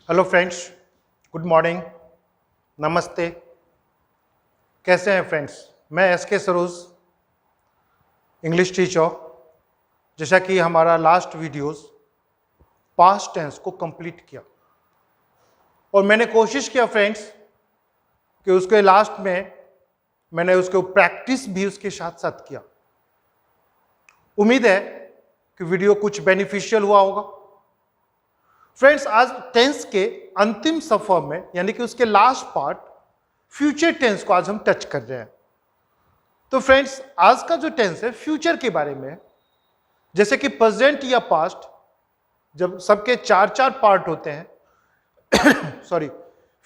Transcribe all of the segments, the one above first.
Hello friends, good morning, नमस्ते। कैसे हैं फ्रेंड्स? मैं एस.के. Saroj, English teacher. जैसा कि हमारा लास्ट वीडियोस पास्ट टेंस को कंप्लीट किया और मैंने कोशिश किया फ्रेंड्स कि उसके लास्ट में मैंने उसको प्रैक्टिस भी उसके साथ साथ किया। उम्मीद है कि वीडियो कुछ बेनिफिशियल हुआ होगा। फ्रेंड्स, आज टेंस के अंतिम सफर में यानी कि उसके लास्ट पार्ट फ्यूचर टेंस को आज हम टच कर रहे हैं। तो फ्रेंड्स, आज का जो टेंस है फ्यूचर के बारे में है। जैसे कि प्रेजेंट या पास्ट, जब सबके चार चार पार्ट होते हैं सॉरी,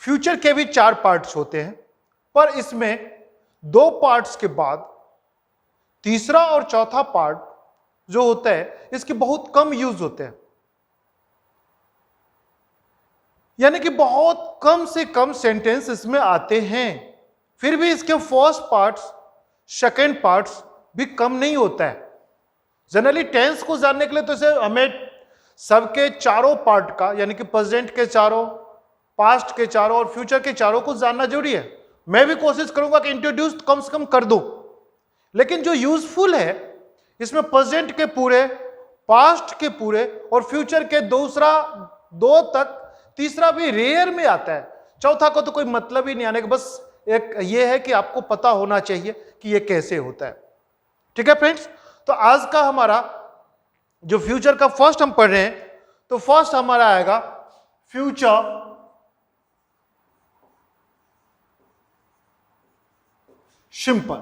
फ्यूचर के भी चार पार्ट्स होते हैं, पर इसमें दो पार्ट्स के बाद तीसरा और चौथा पार्ट जो होता है इसके बहुत कम यूज होते हैं। यानी कि बहुत कम से कम सेंटेंस इसमें आते हैं। फिर भी इसके फर्स्ट पार्ट्स, सेकेंड पार्ट्स भी कम नहीं होता है। जनरली टेंस को जानने के लिए तो इसे हमें सबके चारों पार्ट का, यानी कि प्रेजेंट के चारों, पास्ट के चारों और फ्यूचर के चारों को जानना जरूरी है। मैं भी कोशिश करूंगा कि इंट्रोड्यूस कम से कम कर दूं, लेकिन जो यूजफुल है इसमें प्रेजेंट के पूरे, पास्ट के पूरे और फ्यूचर के दूसरा दो तक, तीसरा भी रेयर में आता है, चौथा को तो कोई मतलब ही नहीं आने का। बस एक ये है कि आपको पता होना चाहिए कि ये कैसे होता है। ठीक है फ्रेंड्स, तो आज का हमारा जो फ्यूचर का फर्स्ट हम पढ़ रहे हैं, तो फर्स्ट हमारा आएगा फ्यूचर सिंपल।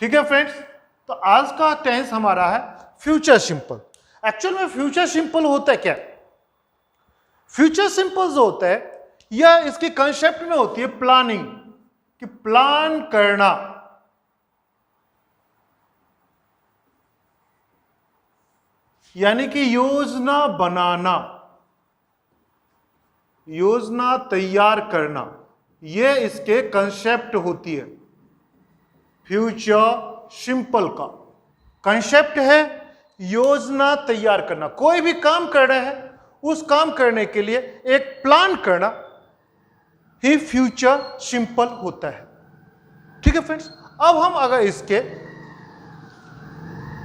ठीक है फ्रेंड्स, तो आज का टेंस हमारा है फ्यूचर सिंपल। एक्चुअल में फ्यूचर सिंपल होता है क्या? फ्यूचर सिंपल जो होता है यह इसके कंसेप्ट में होती है प्लानिंग, कि प्लान करना। यानी कि योजना बनाना, योजना तैयार करना, यह इसके कंसेप्ट होती है। फ्यूचर सिंपल का कंसेप्ट है योजना तैयार करना। कोई भी काम कर रहे हैं, उस काम करने के लिए एक प्लान करना ही फ्यूचर सिंपल होता है। ठीक है फ्रेंड्स, अब हम अगर इसके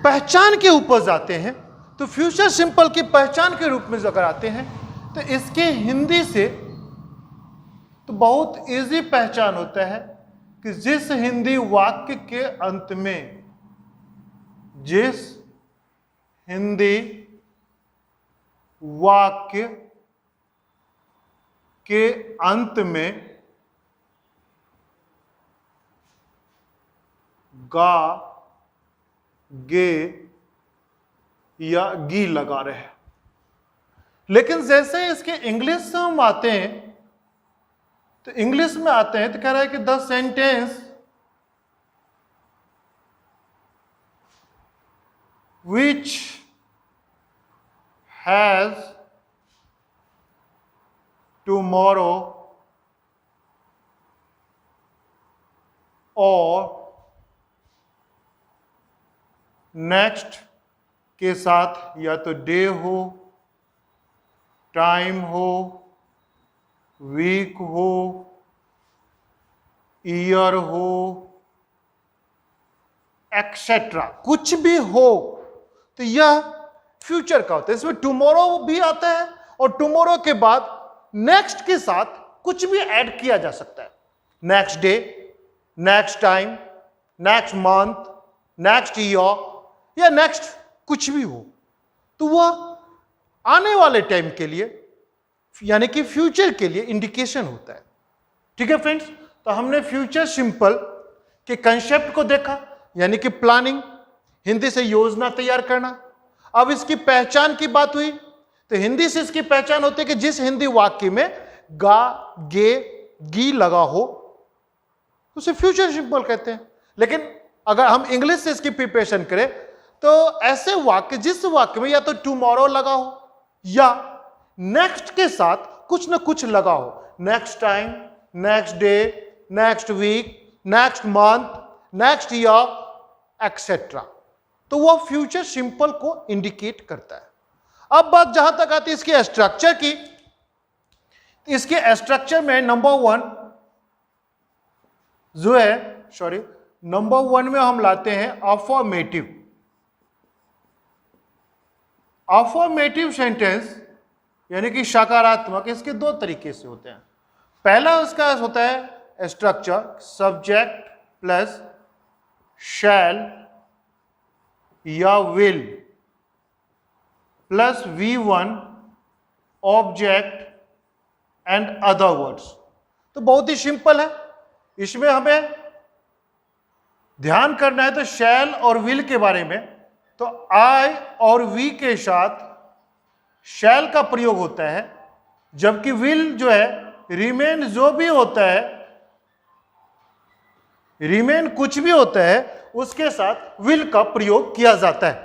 पहचान के ऊपर जाते हैं, तो फ्यूचर सिंपल की पहचान के रूप में अगर आते हैं, तो इसके हिंदी से तो बहुत इजी पहचान होता है कि जिस हिंदी वाक्य के अंत में, जिस हिंदी वाक्य के अंत में गा, गे या गी लगा रहे हैं। लेकिन जैसे इसके इंग्लिश से हम आते हैं, तो इंग्लिश में आते हैं तो कह रहा है कि the sentence which has tomorrow और नेक्स्ट के साथ या तो डे हो, टाइम हो, वीक हो, ईयर हो, एक्सेट्रा, कुछ भी हो, तो यह फ्यूचर का होता है। इसमें टुमारो भी आता है और टुमारो के बाद नेक्स्ट के साथ कुछ भी ऐड किया जा सकता है। Next day, next time, next month, next year या नेक्स्ट कुछ भी हो, तो वह आने वाले टाइम के लिए, यानी कि फ्यूचर के लिए इंडिकेशन होता है। ठीक है फ्रेंड्स, तो हमने फ्यूचर सिंपल के कंसेप्ट को देखा, यानी कि प्लानिंग, हिंदी से योजना तैयार करना। अब इसकी पहचान की बात हुई, तो हिंदी से इसकी पहचान होती है कि जिस हिंदी वाक्य में गा, गे, गी लगा हो उसे फ्यूचर सिंपल कहते हैं। लेकिन अगर हम इंग्लिश से इसकी प्रिपरेशन करें, तो ऐसे वाक्य जिस वाक्य में या तो टुमारो लगा हो या नेक्स्ट के साथ कुछ ना कुछ लगा हो, next time, next day, next week, next month, next year, etcetera, तो वह फ्यूचर सिंपल को इंडिकेट करता है। अब बात जहां तक आती है इसके स्ट्रक्चर की, इसके स्ट्रक्चर में नंबर वन में हम लाते हैं अफर्मेटिव। अफर्मेटिव सेंटेंस यानी कि सकारात्मक, इसके दो तरीके से होते हैं। पहला उसका होता है स्ट्रक्चर सब्जेक्ट प्लस शैल या will plus V1 object and other words. तो बहुत ही सिंपल है, इसमें हमें ध्यान करना है तो शैल और विल के बारे में। तो I और V के साथ शैल का प्रयोग होता है, जबकि विल जो है रिमेन जो भी होता है, रिमेन कुछ भी होता है उसके साथ विल का प्रयोग किया जाता है।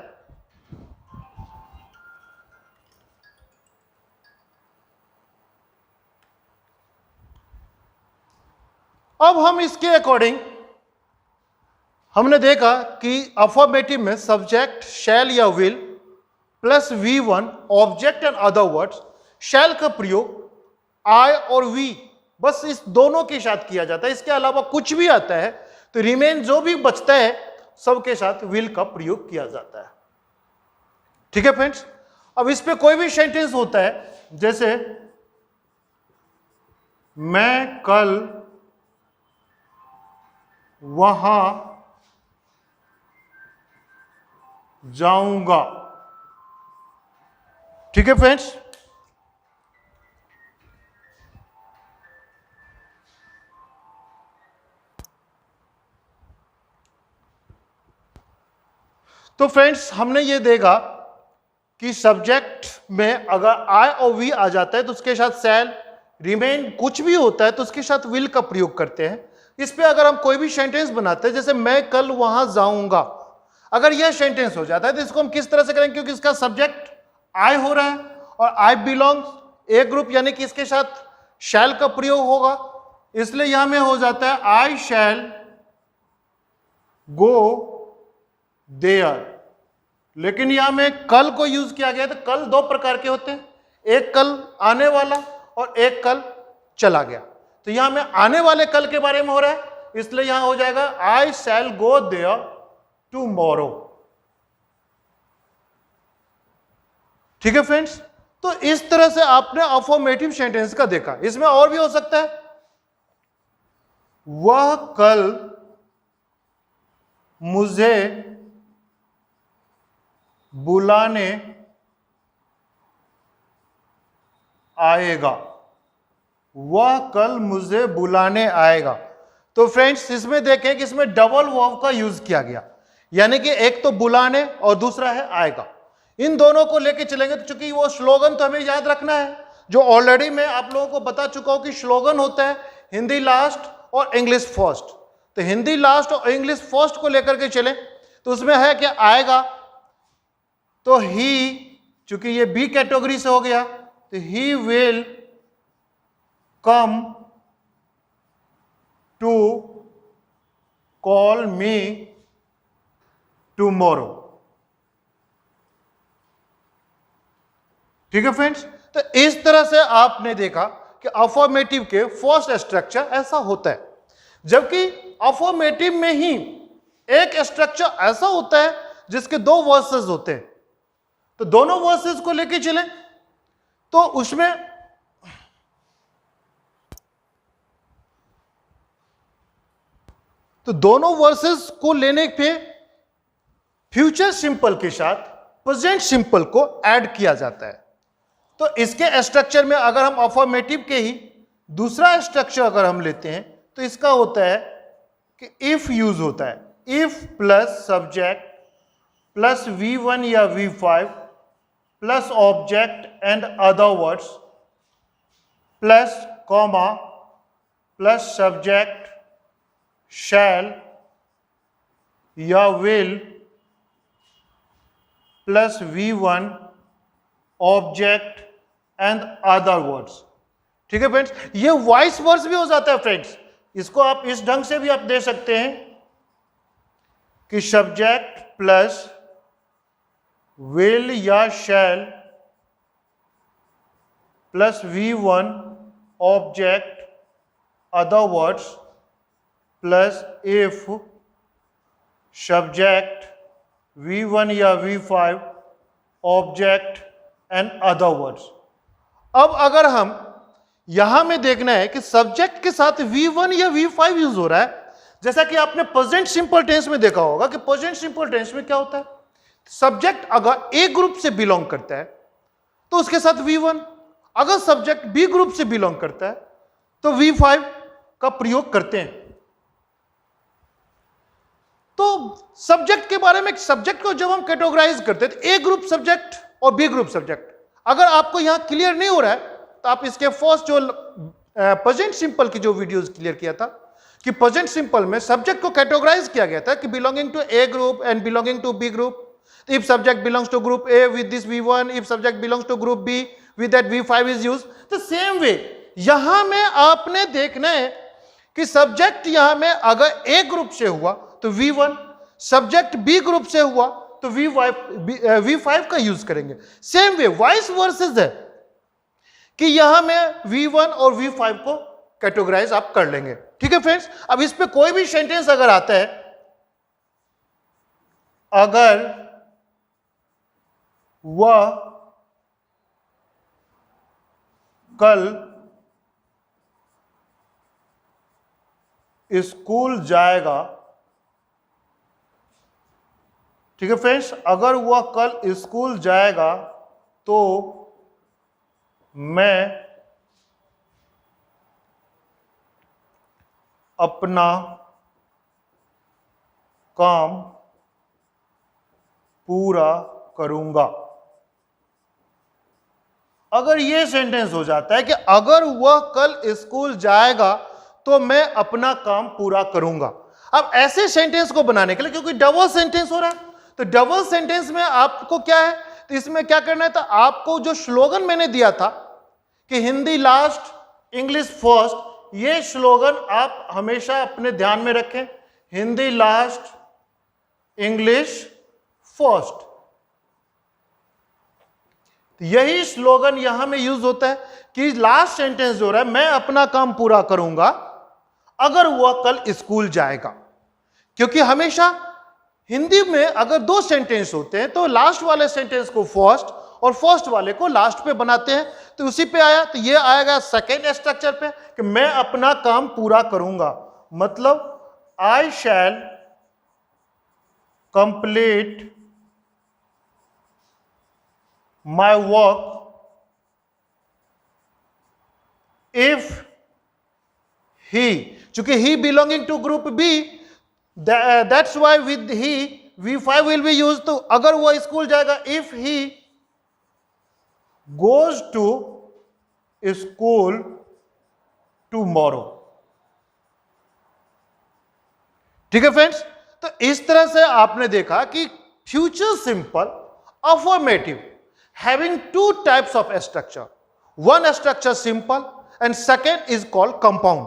अब हम इसके अकॉर्डिंग हमने देखा कि अफर्मेटिव में सब्जेक्ट शैल या will plus V1 object and other words, shall का प्रयोग I और V बस इस दोनों के साथ किया जाता है। इसके अलावा कुछ भी आता है तो रिमेन जो भी बचता है सबके साथ विल का प्रयोग किया जाता है। ठीक है फ्रेंड्स। अब इस पे कोई भी सेंटेंस होता है, जैसे मैं कल वहां जाऊंगा। ठीक है फ्रेंड्स। तो फ्रेंड्स हमने ये देखा कि सब्जेक्ट में अगर I और V आ जाता है तो उसके साथ शैल, रिमेन कुछ भी होता है तो उसके साथ विल का प्रयोग करते हैं। इस पे अगर हम कोई भी सेंटेंस बनाते हैं, जैसे मैं कल वहां जाऊंगा, अगर यह सेंटेंस हो जाता है तो इसको हम किस तरह से करेंगे, क्योंकि इसका सब्जेक्ट I हो रहा है और I बिलोंग्स ए ग्रुप, यानी कि इसके साथ शैल का प्रयोग होगा, इसलिए यहां में हो जाता है आई शैल गो देयर। लेकिन यहां में कल को यूज किया गया, तो कल दो प्रकार के होते हैं, एक कल आने वाला और एक कल चला गया। तो यहां में आने वाले कल के बारे में हो रहा है, इसलिए यहां हो जाएगा आई शैल गो देयर टुमारो। ठीक है फ्रेंड्स। तो इस तरह से आपने अफर्मेटिव सेंटेंस का देखा। इसमें और भी हो सकता है, वह कल मुझे बुलाने आएगा, वह कल मुझे बुलाने आएगा। तो फ्रेंड्स इसमें देखें कि इसमें डबल वर्ब का यूज किया गया, यानी कि एक तो बुलाने और दूसरा है आएगा। इन दोनों को लेके चलेंगे तो चूंकि वो स्लोगन तो हमें याद रखना है, जो ऑलरेडी मैं आप लोगों को बता चुका हूं कि स्लोगन होता है हिंदी लास्ट और इंग्लिश फर्स्ट। तो हिंदी लास्ट और इंग्लिश फर्स्ट को लेकर के चले तो उसमें है कि आएगा, तो ही, चूंकि ये बी कैटेगरी से हो गया, तो he will come to call me tomorrow. ठीक है फ्रेंड्स। तो इस तरह से आपने देखा कि अफर्मेटिव के फर्स्ट स्ट्रक्चर ऐसा होता है, जबकि अफर्मेटिव में ही एक स्ट्रक्चर ऐसा होता है जिसके दो वर्सेस होते हैं। तो दोनों वर्सेस को लेके चलें तो उसमें तो दोनों वर्सेस को लेने पे फ्यूचर सिंपल के साथ प्रेजेंट सिंपल को ऐड किया जाता है। तो इसके स्ट्रक्चर में अगर हम अफर्मेटिव के ही दूसरा स्ट्रक्चर अगर हम लेते हैं तो इसका होता है कि इफ यूज होता है, if plus subject plus V1 या V5 plus object and other words plus comma plus subject shall या will plus V1 object and other words. ठीक है फ्रेंड्स। ये वॉइस वर्ड्स भी हो जाता है फ्रेंड्स। इसको आप इस ढंग से भी आप दे सकते हैं कि सब्जेक्ट प्लस विल या शैल plus V1 object other words plus if subject V1 या V5 object and other words. अब अगर हम यहां में देखना है कि सब्जेक्ट के साथ V1 या V5 यूज हो रहा है, जैसा कि आपने प्रेजेंट सिंपल टेंस में देखा होगा कि प्रेजेंट सिंपल टेंस में क्या होता है, सब्जेक्ट अगर ए ग्रुप से बिलोंग करता है तो उसके साथ V1, अगर सब्जेक्ट बी ग्रुप से बिलोंग करता है तो V5 का प्रयोग करते हैं। तो सब्जेक्ट के बारे में, सब्जेक्ट को जब हम कैटेगराइज करते हैं तो ए ग्रुप सब्जेक्ट और बी ग्रुप सब्जेक्ट, अगर आपको यहां क्लियर नहीं हो रहा है तो आप इसके फर्स्ट जो प्रेजेंट सिंपल की जो वीडियोस क्लियर किया था कि प्रेजेंट सिंपल में सब्जेक्ट को कैटेगराइज किया गया था कि belonging to A group and belonging to B group. If subject belongs to group A with this V1, if subject belongs to group B with that V5 is used. तो same way यहां में आपने देखना है कि subject यहां में अगर ए ग्रुप से हुआ तो V1, सब्जेक्ट बी ग्रुप से हुआ तो V5 का यूज करेंगे। सेम वे वाइस वर्सेस है कि यहां में V1 और V5 को कैटेगराइज आप कर लेंगे। ठीक है फ्रेंड्स, अब इस पे कोई भी सेंटेंस अगर आता है, अगर वह कल स्कूल जाएगा, ठीक है फ्रेंड्स, अगर वह कल स्कूल जाएगा तो मैं अपना काम पूरा करूंगा। अगर यह सेंटेंस हो जाता है कि अगर वह कल स्कूल जाएगा तो मैं अपना काम पूरा करूंगा। अब ऐसे सेंटेंस को बनाने के लिए, क्योंकि डबल सेंटेंस हो रहा है, तो डबल सेंटेंस में आपको क्या है, तो इसमें क्या करना है, तो आपको जो स्लोगन मैंने दिया था कि हिंदी लास्ट इंग्लिश फर्स्ट, ये स्लोगन आप हमेशा अपने ध्यान में रखें, हिंदी लास्ट इंग्लिश फर्स्ट। यही स्लोगन यहां में यूज होता है कि लास्ट सेंटेंस जो रहा है, मैं अपना काम पूरा करूंगा अगर वह कल स्कूल जाएगा। क्योंकि हमेशा हिंदी में अगर दो सेंटेंस होते हैं तो लास्ट वाले सेंटेंस को फर्स्ट और फर्स्ट वाले को लास्ट पे बनाते हैं, तो उसी पे आया, तो ये आएगा सेकेंड स्ट्रक्चर पे कि मैं अपना काम पूरा करूंगा, मतलब I shall complete my work if he, चूंकि he belonging to group B, that's why with he V5 will be use. तो अगर वो स्कूल जाएगा, if he goes to school tomorrow. ठीक है फ्रेंड्स, तो इस तरह से आपने देखा कि future simple affirmative having two types of structure, one structure simple and second is called compound।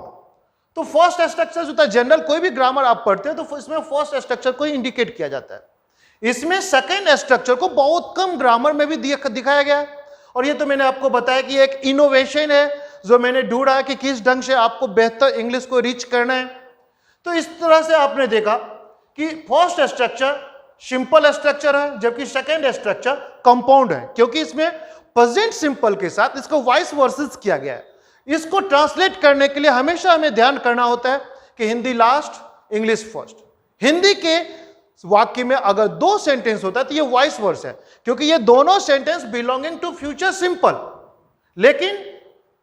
तो फर्स्ट स्ट्रक्चर जो था जनरल, कोई भी ग्रामर आप पढ़ते हैं तो इसमें फर्स्ट स्ट्रक्चर को इंडिकेट किया जाता है। इसमें सेकंड स्ट्रक्चर को बहुत कम ग्रामर में भी दिखाया गया है, और ये तो मैंने आपको बताया कि एक इनोवेशन है जो मैंने ढूंढा कि किस ढंग से आपको बेहतर इंग्लिश को रीच करना है। तो इस तरह से आपने देखा कि फर्स्ट स्ट्रक्चर सिंपल स्ट्रक्चर है जबकि सेकेंड स्ट्रक्चर कंपाउंड है, क्योंकि इसमें प्रेजेंट सिंपल के साथ इसको वाइस वर्सेस किया गया है। इसको ट्रांसलेट करने के लिए हमेशा हमें ध्यान करना होता है कि Hindi last English first. Hindi के वाक्य में अगर दो सेंटेंस होता है तो ये वाइस वर्स है, क्योंकि ये दोनों sentence belonging to future simple, लेकिन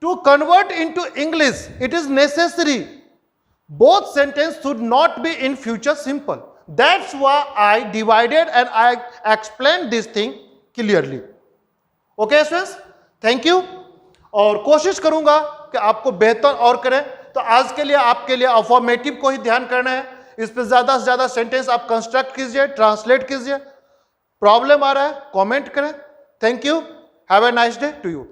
to convert into English it is necessary both sentence should not be in future simple. That's why I divided and I explained this thing clearly. Okay students, thank you। और कोशिश करूंगा कि आपको बेहतर और करें। तो आज के लिए आपके लिए अफर्मेटिव को ही ध्यान करना है, इस पे ज्यादा से ज्यादा सेंटेंस आप कंस्ट्रक्ट कीजिए, ट्रांसलेट कीजिए। प्रॉब्लम आ रहा है कमेंट करें। Thank you, have a nice day to you.